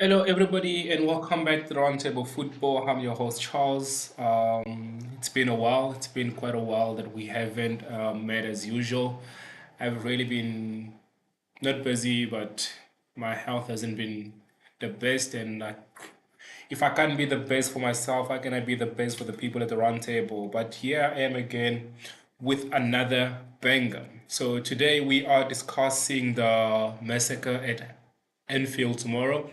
Hello, everybody, and welcome back to the Roundtable Football. I'm your host, Charles. It's been a while. It's been quite a while that we haven't met as usual. I've really been not busy, but my health hasn't been the best. And if I can't be the best for myself, how can I be the best for the people at the Roundtable? But here I am again with another banger. So today we are discussing the massacre at Anfield tomorrow.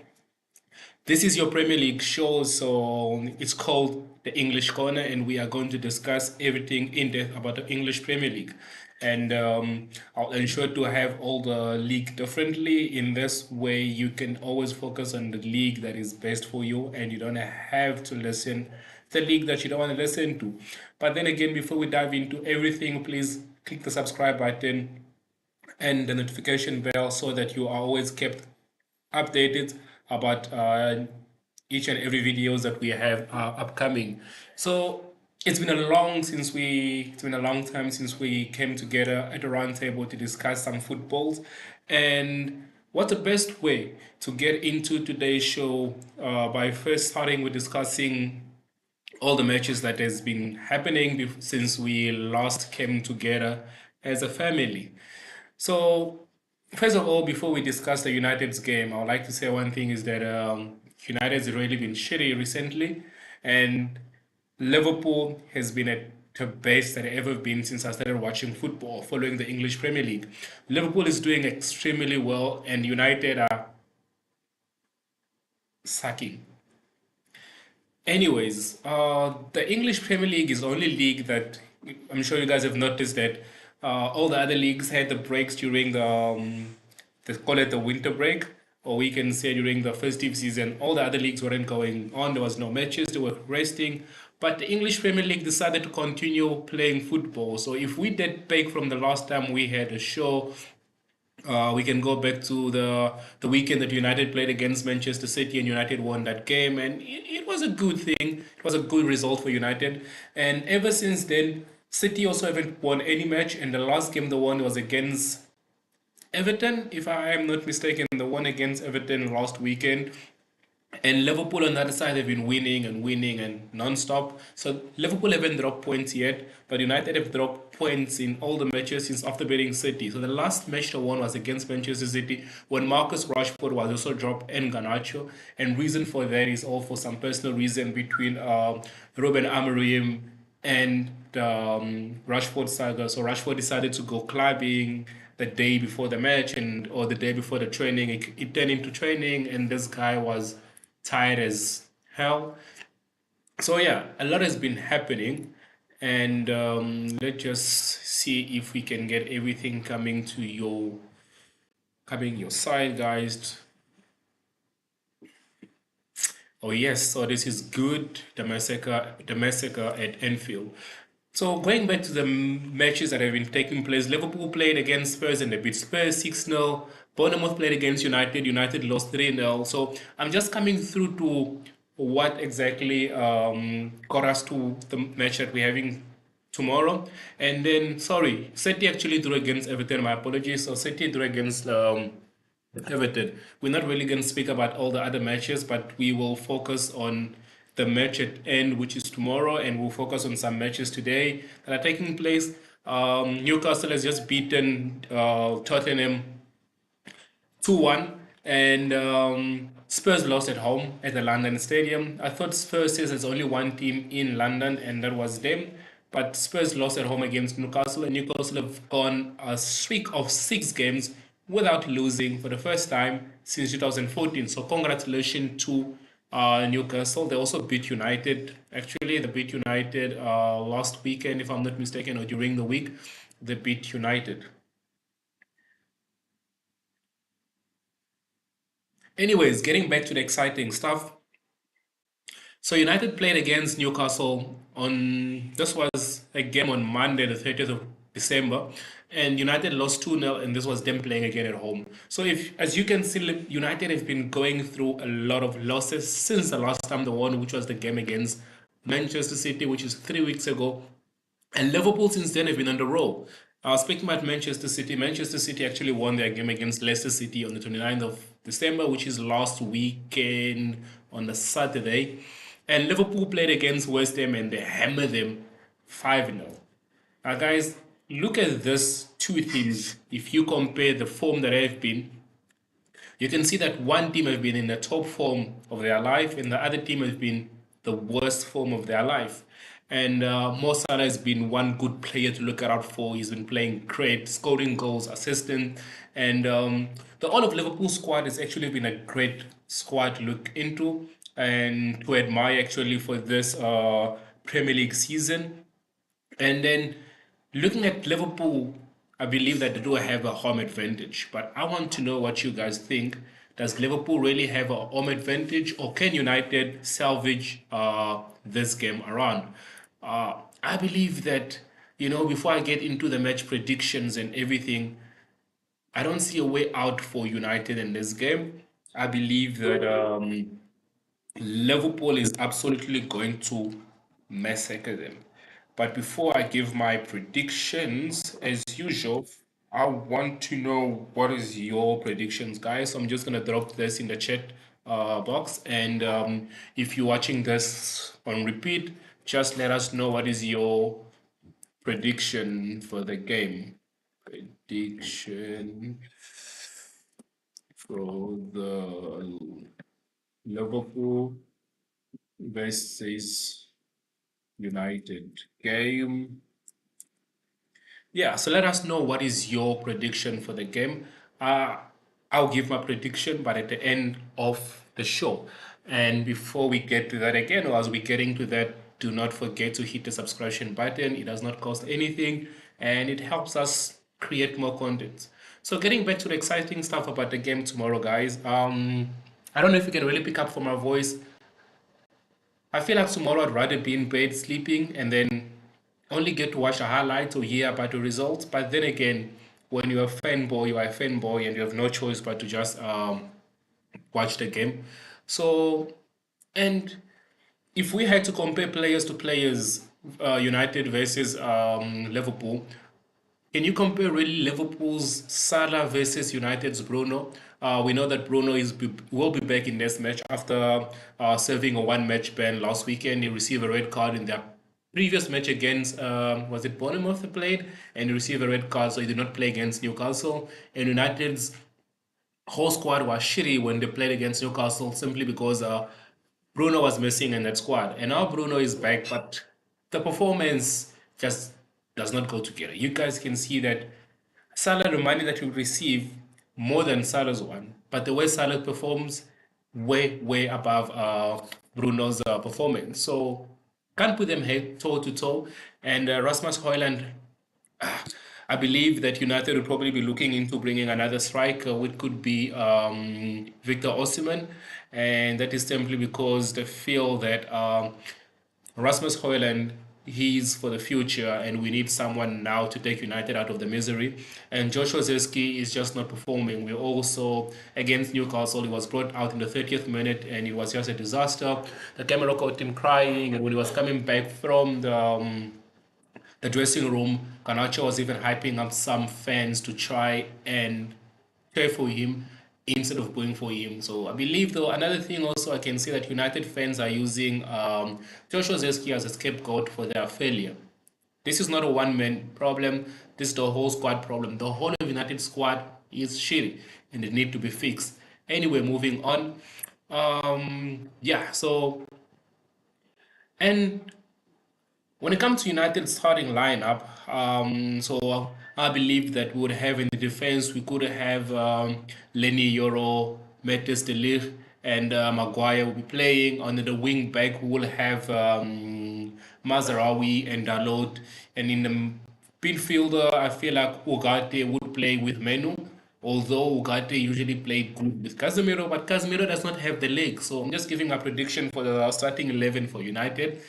This is your Premier League show, so it's called the English Corner, and we are going to discuss everything in depth about the English Premier League. And I'll ensure to have all the league differently. In this way, you can always focus on the league that is best for you, and you don't have to listen the league that you don't want to listen to. But then again, before we dive into everything, please click the subscribe button and the notification bell so that you are always kept updated about each and every videos that we have upcoming. So it's been a long time since we came together at a round table to discuss some footballs. And what's the best way to get into today's show by first starting with discussing all the matches that has been happening since we last came together as a family. So, first of all, before we discuss the United's game, I would like to say one thing is that United's really been shitty recently, and Liverpool has been at the best that I've ever been since I started watching football, following the English Premier League. Liverpool is doing extremely well, and United are sucking. Anyways, the English Premier League is the only league that I'm sure you guys have noticed that all the other leagues had the breaks during they call it the winter break, or we can say during the festive season. All the other leagues weren't going on. There was no matches. They were resting. But the English Premier League decided to continue playing football. So if we did back from the last time we had a show, we can go back to the weekend that United played against Manchester City and United won that game, and it was a good thing. It was a good result for United, and ever since then, City also haven't won any match, and the last game they won was against Everton, if I am not mistaken. The one against Everton last weekend. And Liverpool on the other side have been winning and winning and non-stop. So Liverpool haven't dropped points yet, but United have dropped points in all the matches since after beating City. So the last match they won was against Manchester City when Marcus Rashford was also dropped and Garnacho. And reason for that is all for some personal reason between Ruben Amorim and Rashford saga. So Rashford decided to go clubbing the day before the match and or the day before the training. It turned into training, and this guy was tired as hell. So yeah, a lot has been happening, and let's just see if we can get everything coming your side, guys. Oh yes, so this is good. The massacre at Anfield. So going back to the matches that have been taking place, Liverpool played against Spurs and they beat Spurs 6-0. Bournemouth played against United. United lost 3-0. So I'm just coming through to what exactly got us to the match that we're having tomorrow. And then, sorry, City actually drew against Everton. My apologies. So City drew against Everton. We're not really going to speak about all the other matches, but we will focus on the match at end, which is tomorrow, and we'll focus on some matches today that are taking place. Newcastle has just beaten Tottenham 2-1, and Spurs lost at home at the London Stadium. I thought Spurs says there's only one team in London, and that was them. But Spurs lost at home against Newcastle, and Newcastle have gone a streak of 6 games without losing for the first time since 2014. So congratulations to Newcastle. They also beat United. Actually, they beat United last weekend, if I'm not mistaken, or during the week. They beat United. Anyways, getting back to the exciting stuff. So United played against Newcastle on this was a game on Monday, the 30th of December, and United lost 2-0, and this was them playing again at home. So if as you can see, United have been going through a lot of losses since the last time they won, which was the game against Manchester City, which is 3 weeks ago. And Liverpool since then have been on the roll. Speaking about Manchester City actually won their game against Leicester City on the 29th of December, which is last weekend on the Saturday. And Liverpool played against West Ham and they hammered them 5-0. Now, guys, look at this two teams. If you compare the form that they've been, you can see that one team has been in the top form of their life, and the other team has been the worst form of their life. And Mo Salah has been one good player to look out for. He's been playing great, scoring goals, assisting, and the all of Liverpool squad has actually been a great squad to look into and to admire actually for this Premier League season. And then looking at Liverpool, I believe that they do have a home advantage. But I want to know what you guys think. Does Liverpool really have a home advantage, or can United salvage this game around? I believe that, before I get into the match predictions and everything, I don't see a way out for United in this game. I believe that Liverpool is absolutely going to massacre them. But before I give my predictions, as usual, I want to know what is your predictions, guys. So I'm just gonna drop this in the chat box, and if you're watching this on repeat, just let us know what is your prediction for the game. Prediction for the Liverpool versus United game. Yeah, so let us know what is your prediction for the game. Uh, I'll give my prediction, but at the end of the show. And before we get to that again, or as we're getting to that, do not forget to hit the subscription button. It does not cost anything and it helps us create more content. So getting back to the exciting stuff about the game tomorrow, guys. I don't know if you can really pick up from my voice. I feel like tomorrow I'd rather be in bed sleeping and then only get to watch a highlight or hear about the results. But then again, when you're a fanboy, you are a fanboy and you have no choice but to just watch the game. So, and if we had to compare players to players, United versus Liverpool, can you compare really Liverpool's Salah versus United's Bruno? We know that Bruno will be back in this match after serving a one-match ban last weekend. He received a red card in their previous match against was it Bournemouth they played, and he received a red card, so he did not play against Newcastle. And United's whole squad was shitty when they played against Newcastle simply because Bruno was missing in that squad. And now Bruno is back, but the performance just does not go together. You guys can see that Salah, the money that you receive, more than Salah's one, but the way Salah performs, way, way above Bruno's performance. So can't put them head toe to toe. And Rasmus Højlund, I believe that United will probably be looking into bringing another striker, which could be Victor Osimhen, and that is simply because they feel that Rasmus Højlund, he's for the future, and we need someone now to take United out of the misery. And Joshua Zirkzee is just not performing. We also against Newcastle, he was brought out in the 30th minute, and it was just a disaster. The camera caught him crying, and when he was coming back from the dressing room, Garnacho was even hyping up some fans to try and cheer for him instead of going for him. So I believe, though, another thing also I can see that United fans are using Joshua Zirkzee as a scapegoat for their failure. This is not a one-man problem. This is the whole squad problem. The whole of United squad is shitty and it need to be fixed. Anyway, moving on. Yeah, so and when it comes to United's starting lineup, so I believe that we would have in the defense, we could have Lenny Yoro, Matis de Ligt, and Maguire will be playing. On the wing back, we will have Mazarawi and Dalot. And in the midfielder, I feel like Ugarte would play with Menu. Although Ugarte usually played good with Casemiro, but Casemiro does not have the legs. So I'm just giving a prediction for the starting 11 for United.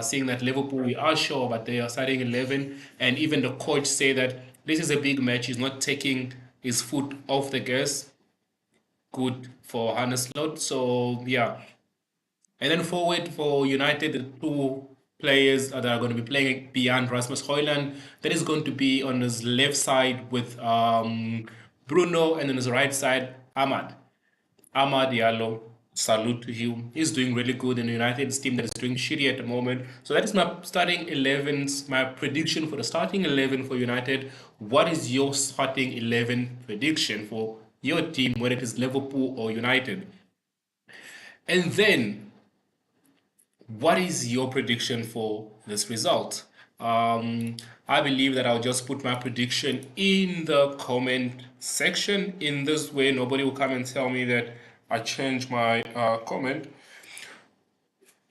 Seeing that Liverpool, we are sure, but they are starting 11. And even the coach say that this is a big match. He's not taking his foot off the gas. Good for Hannes Slot. So, yeah. And then forward for United, the two. players that are going to be playing beyond Rasmus Højlund. That is going to be on his left side with Bruno, and on his right side, Ahmad. Ahmad Diallo, salute to him. He's doing really good in the United's team that is doing shitty at the moment. So that is my starting 11s, my prediction for the starting 11 for United. What is your starting 11 prediction for your team, whether it is Liverpool or United? And then, what is your prediction for this result? I believe that I'll just put my prediction in the comment section. In this way, nobody will come and tell me that I changed my comment.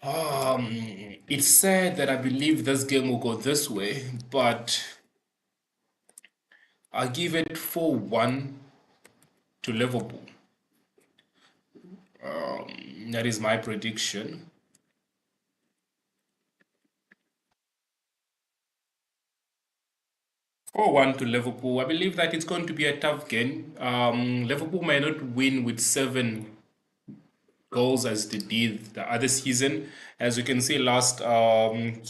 It's said that I believe this game will go this way, but I'll give it 4-1 to Liverpool. That is my prediction. 4-1 to Liverpool. I believe that it's going to be a tough game. Liverpool might not win with 7 goals as they did the other season. As you can see last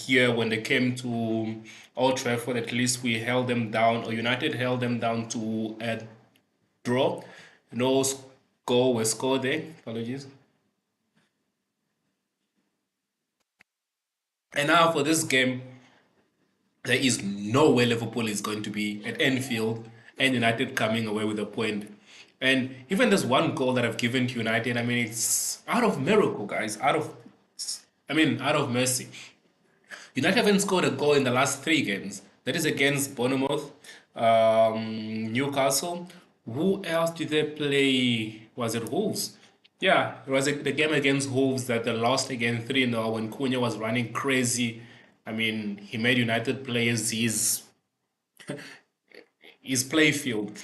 year when they came to Old Trafford, at least we held them down, or United held them down to a draw. No goal was scored there. Apologies. And now for this game, there is no way Liverpool is going to be at Anfield and United coming away with a point. And even this one goal that I've given to United, I mean, it's out of miracle, guys. Out of mercy. United haven't scored a goal in the last 3 games. That is against Bournemouth, Newcastle. Who else did they play? Was it Wolves? Yeah, it was the game against Wolves that they lost again 3-0 when Cunha was running crazy. I mean, he made United players his play field.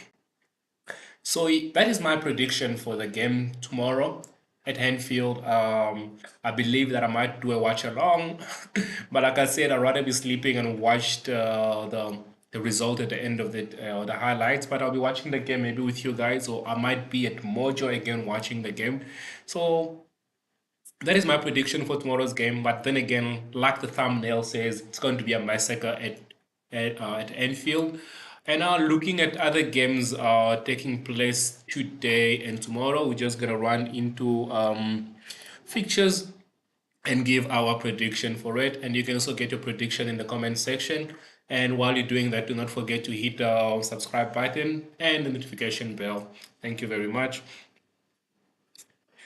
So that is my prediction for the game tomorrow at Anfield. I believe that I might do a watch along, but like I said, I'd rather be sleeping and watch the result at the end of the highlights. But I'll be watching the game maybe with you guys, or I might be at Mojo again watching the game. So that is my prediction for tomorrow's game. But then again, like the thumbnail says, it's going to be a massacre at Anfield. And now looking at other games taking place today and tomorrow, we're just gonna run into fixtures and give our prediction for it. And you can also get your prediction in the comment section. And while you're doing that, do not forget to hit the subscribe button and the notification bell. Thank you very much.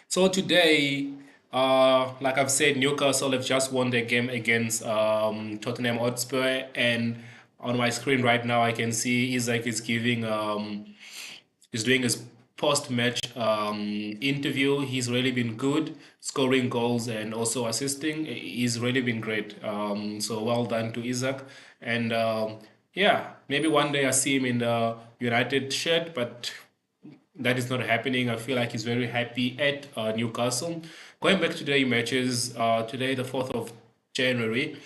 So today, like I've said, Newcastle have just won their game against Tottenham Hotspur, and on my screen right now, I can see Isaac is he's doing his post-match interview. He's really been good, scoring goals and also assisting. He's really been great. So well done to Isaac, and yeah, maybe one day I see him in the United shirt, but that is not happening. I feel like he's very happy at Newcastle. Going back to the matches, today, the 4th of January,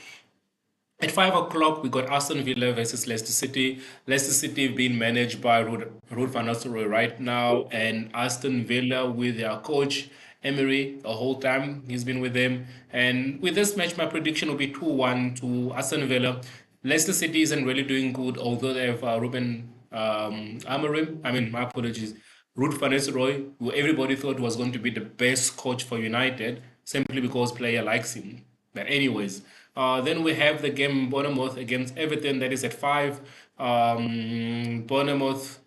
at 5 o'clock, we got Aston Villa versus Leicester City. Leicester City being managed by Ruud van Nistelrooy right now, and Aston Villa with their coach Emery the whole time he's been with them. And with this match, my prediction will be 2-1 to Aston Villa. Leicester City isn't really doing good, although they have Ruben Amorim. I mean, my apologies. Ruud van Nistelrooy, who everybody thought was going to be the best coach for United, simply because player likes him. But anyways, then we have the game Bournemouth against Everton that is at 5. Bournemouth,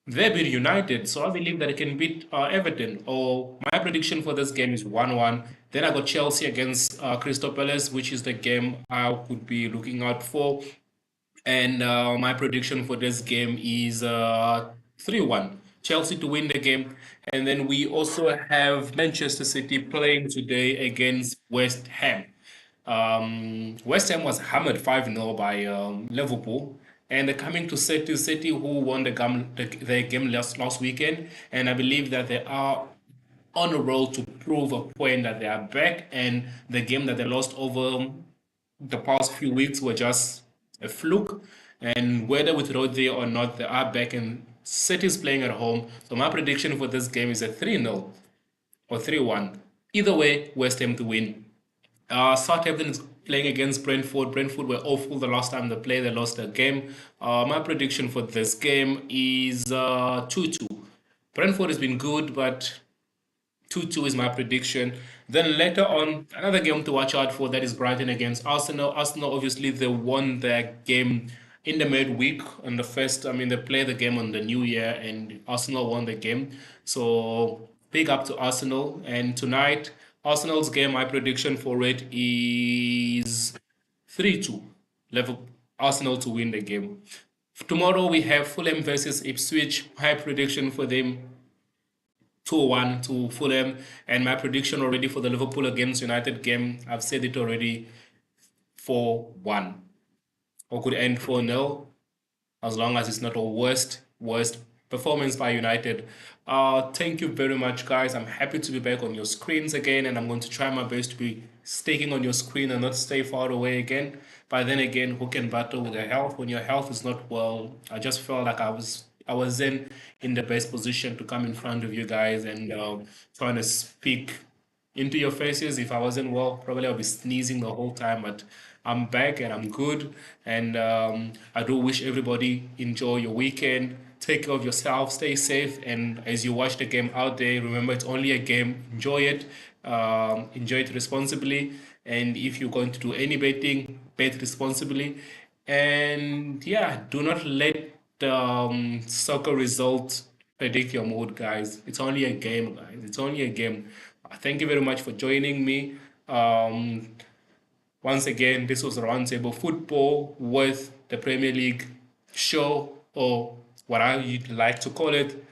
they beat United, so I believe that it can beat Everton. Or my prediction for this game is 1-1. Then I got Chelsea against Crystal Palace, which is the game I would be looking out for. And my prediction for this game is 3-1. Chelsea to win the game. And then we also have Manchester City playing today against West Ham. West Ham was hammered 5-0 by Liverpool. And they're coming to City, who won their game last weekend. And I believe that they are on a roll to prove a point that they are back. And the game that they lost over the past few weeks were just a fluke. And whether with Rodri or not, they are back, and City's playing at home. So my prediction for this game is a 3-0 or 3-1. Either way, West Ham to win. Southampton playing against Brentford. Brentford were awful the last time they played. They lost a game. My prediction for this game is 2-2. Brentford has been good, but 2-2 is my prediction. Then later on, another game to watch out for, that is Brighton against Arsenal. Arsenal, obviously, they won their game in the midweek on the first. I mean, they played the game on the New Year, and Arsenal won the game. So big up to Arsenal. And tonight, Arsenal's game, my prediction for it is 3-2. Level Arsenal to win the game. Tomorrow we have Fulham versus Ipswich. My prediction for them 2-1 to Fulham. And my prediction already for the Liverpool against United game, I've said it already, 4-1. Or could end 4-0, as long as it's not a worst performance by United. Thank you very much, guys. I'm happy to be back on your screens again, and I'm going to try my best to be sticking on your screen and not stay far away again. But then again, who can battle with your health when your health is not well? I just felt like I was in the best position to come in front of you guys and trying to speak into your faces. If I wasn't well, probably I'll be sneezing the whole time, but I'm back and I'm good. And I do wish everybody enjoy your weekend. Take care of yourself, stay safe, and as you watch the game out there, remember it's only a game. Enjoy it responsibly. And if you're going to do any betting, bet responsibly. And yeah, do not let soccer results predict your mood, guys. It's only a game, guys. It's only a game. Thank you very much for joining me. Once again, this was Roundtable Football with the Premier League show, or what I like to call it,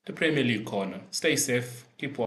the Premier League Corner. Stay safe, keep watching.